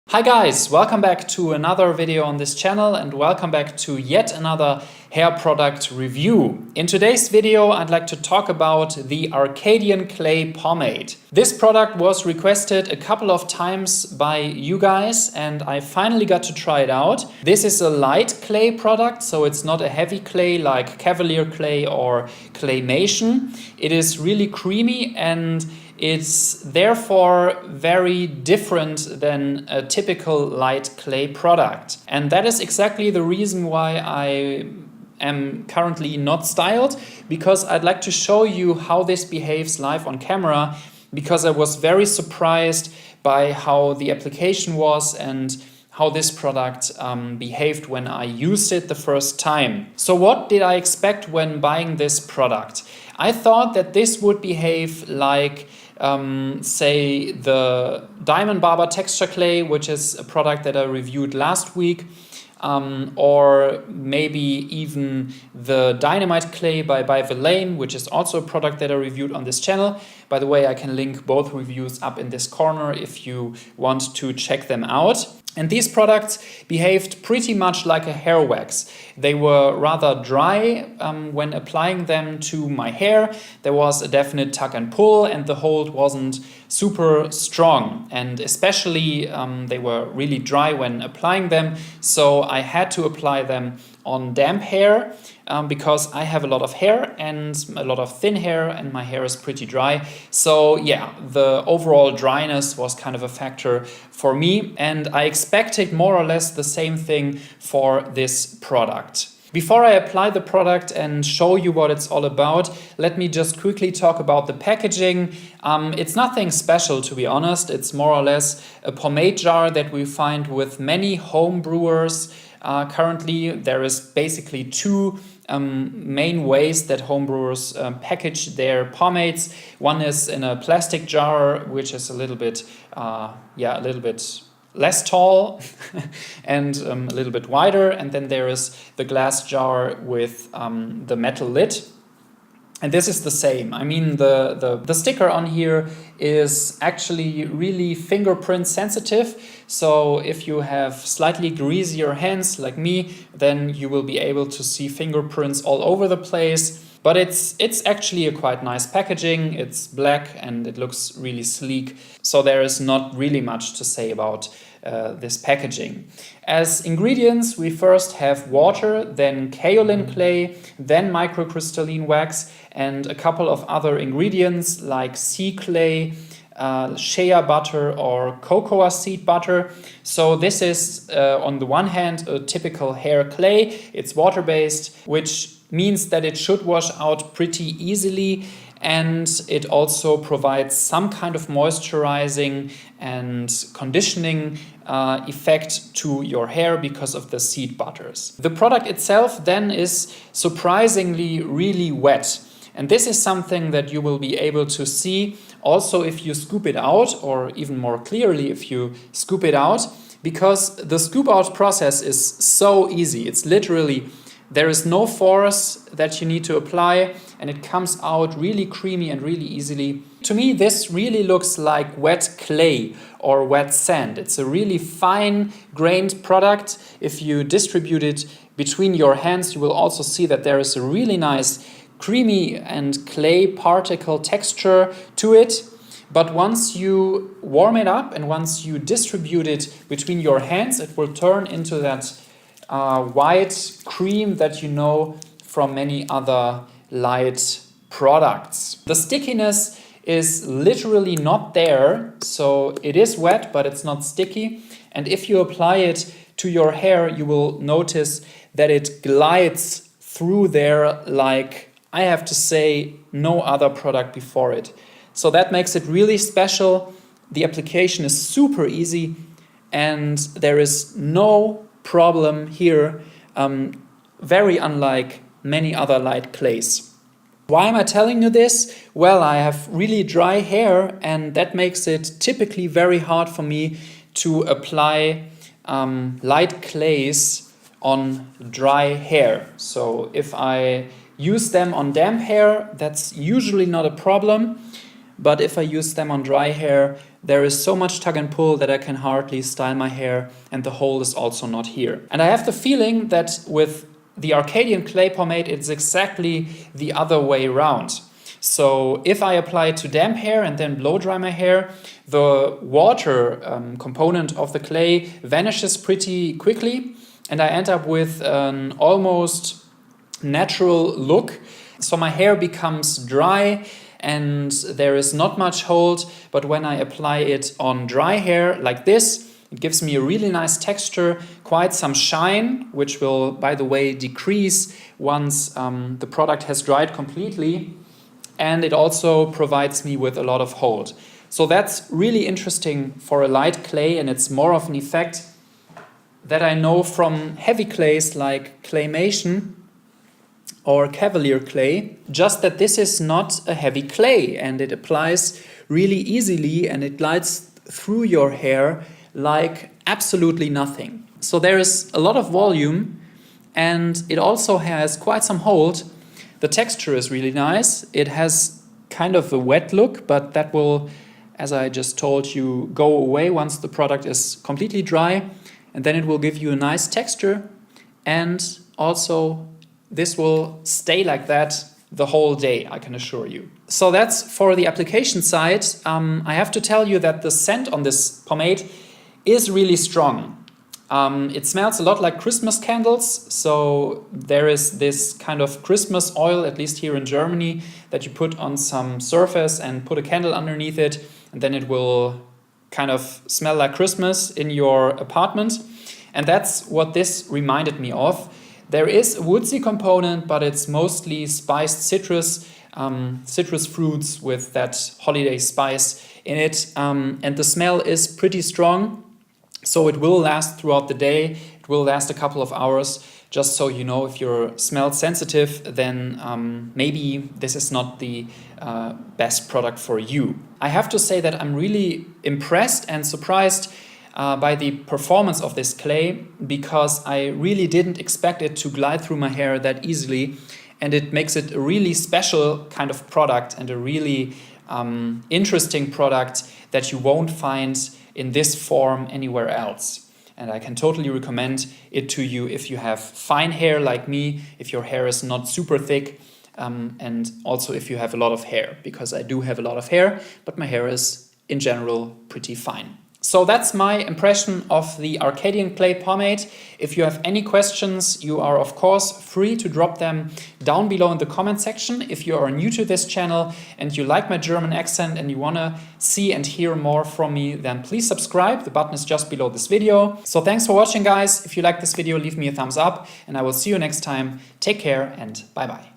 Hi guys, welcome back to another video on this channel and welcome back to yet another hair product review. In today's video I'd like to talk about the Arcadian Clay Pomade. This product was requested a couple of times by you guys and I finally got to try it out. This is a light clay product, so it's not a heavy clay like Cavalier clay or Claymation. It is really creamy and it's therefore very different than a typical light clay product. And that is exactly the reason why I am currently not styled, because I'd like to show you how this behaves live on camera, because I was very surprised by how the application was and how this product behaved when I used it the first time. So what did I expect when buying this product? I thought that this would behave like say the Diamond Barber Texture Clay, which is a product that I reviewed last week, or maybe even the Dynamite Clay by Villain, which is also a product that I reviewed on this channel. By the way, I can link both reviews up in this corner if you want to check them out. And these products behaved pretty much like a hair wax. They were rather dry when applying them to my hair. There was a definite tug and pull and the hold wasn't super strong. And especially they were really dry when applying them. So I had to apply them on damp hair because I have a lot of hair and a lot of thin hair and my hair is pretty dry. So yeah, the overall dryness was kind of a factor for me, and I expected more or less the same thing for this product. Before I apply the product and show you what it's all about, let me just quickly talk about the packaging. It's nothing special, to be honest. It's more or less a pomade jar that we find with many home brewers. Currently, there is basically two main ways that homebrewers package their pomades. One is in a plastic jar, which is a little bit less tall and a little bit wider, and then there is the glass jar with the metal lid. And this is the same. I mean, the sticker on here is actually really fingerprint sensitive. So if you have slightly greasier hands like me, then you will be able to see fingerprints all over the place. But it's actually a quite nice packaging. It's black and it looks really sleek. So there is not really much to say about this packaging. As ingredients, we first have water, then kaolin clay, then microcrystalline wax, and a couple of other ingredients like sea clay, shea butter or cocoa seed butter. So this is on the one hand a typical hair clay. It's water-based, which means that it should wash out pretty easily, and it also provides some kind of moisturizing and conditioning effect to your hair because of the seed butters. The product itself then is surprisingly really wet. And this is something that you will be able to see also if you scoop it out, or even more clearly if you scoop it out, because the scoop out process is so easy. It's literally, there is no force that you need to apply and it comes out really creamy and really easily. To me, this really looks like wet clay or wet sand. It's a really fine grained product. If you distribute it between your hands, you will also see that there is a really nice creamy and clay particle texture to it. But once you warm it up and once you distribute it between your hands, it will turn into that white cream that you know from many other light products. The stickiness is literally not there, so it is wet but it's not sticky, and if you apply it to your hair you will notice that it glides through there like, I have to say, no other product before it. So that makes it really special. The application is super easy and there is no problem here, very unlike many other light clays. Why am I telling you this? Well, I have really dry hair and that makes it typically very hard for me to apply light clays on dry hair. So if I use them on damp hair, that's usually not a problem. But if I use them on dry hair, there is so much tug and pull that I can hardly style my hair, and the hold is also not here. And I have the feeling that with the Arcadian clay pomade, it's exactly the other way around. So if I apply it to damp hair and then blow dry my hair, the water component of the clay vanishes pretty quickly, and I end up with an almost natural look. So my hair becomes dry and there is not much hold, but when I apply it on dry hair like this, it gives me a really nice texture, quite some shine, which will, by the way, decrease once the product has dried completely. And it also provides me with a lot of hold. So that's really interesting for a light clay, and it's more of an effect that I know from heavy clays like claymation or cavalier clay, just that this is not a heavy clay and it applies really easily and it glides through your hair like absolutely nothing. So there is a lot of volume and it also has quite some hold. The texture is really nice. It has kind of a wet look, but that will, as I just told you, go away once the product is completely dry, and then it will give you a nice texture, and also this will stay like that the whole day, I can assure you. So that's for the application side. I have to tell you that the scent on this pomade is really strong. It smells a lot like Christmas candles, so there is this kind of Christmas oil, at least here in Germany, that you put on some surface and put a candle underneath it, and then it will kind of smell like Christmas in your apartment. And that's what this reminded me of. There is a woodsy component, but it's mostly spiced citrus, citrus fruits with that holiday spice in it, and the smell is pretty strong. So it will last throughout the day, it will last a couple of hours. Just so you know, if you're smell sensitive, then maybe this is not the best product for you. I have to say that I'm really impressed and surprised by the performance of this clay, because I really didn't expect it to glide through my hair that easily, and it makes it a really special kind of product and a really interesting product that you won't find in this form anywhere else. And I can totally recommend it to you if you have fine hair like me, if your hair is not super thick, and also if you have a lot of hair, because I do have a lot of hair, but my hair is in general pretty fine. So that's my impression of the Arcadian clay pomade. If you have any questions, you are of course free to drop them down below in the comment section. If you are new to this channel and you like my German accent and you want to see and hear more from me, then please subscribe. The button is just below this video. So thanks for watching, guys. If you like this video, leave me a thumbs up and I will see you next time. Take care and bye-bye.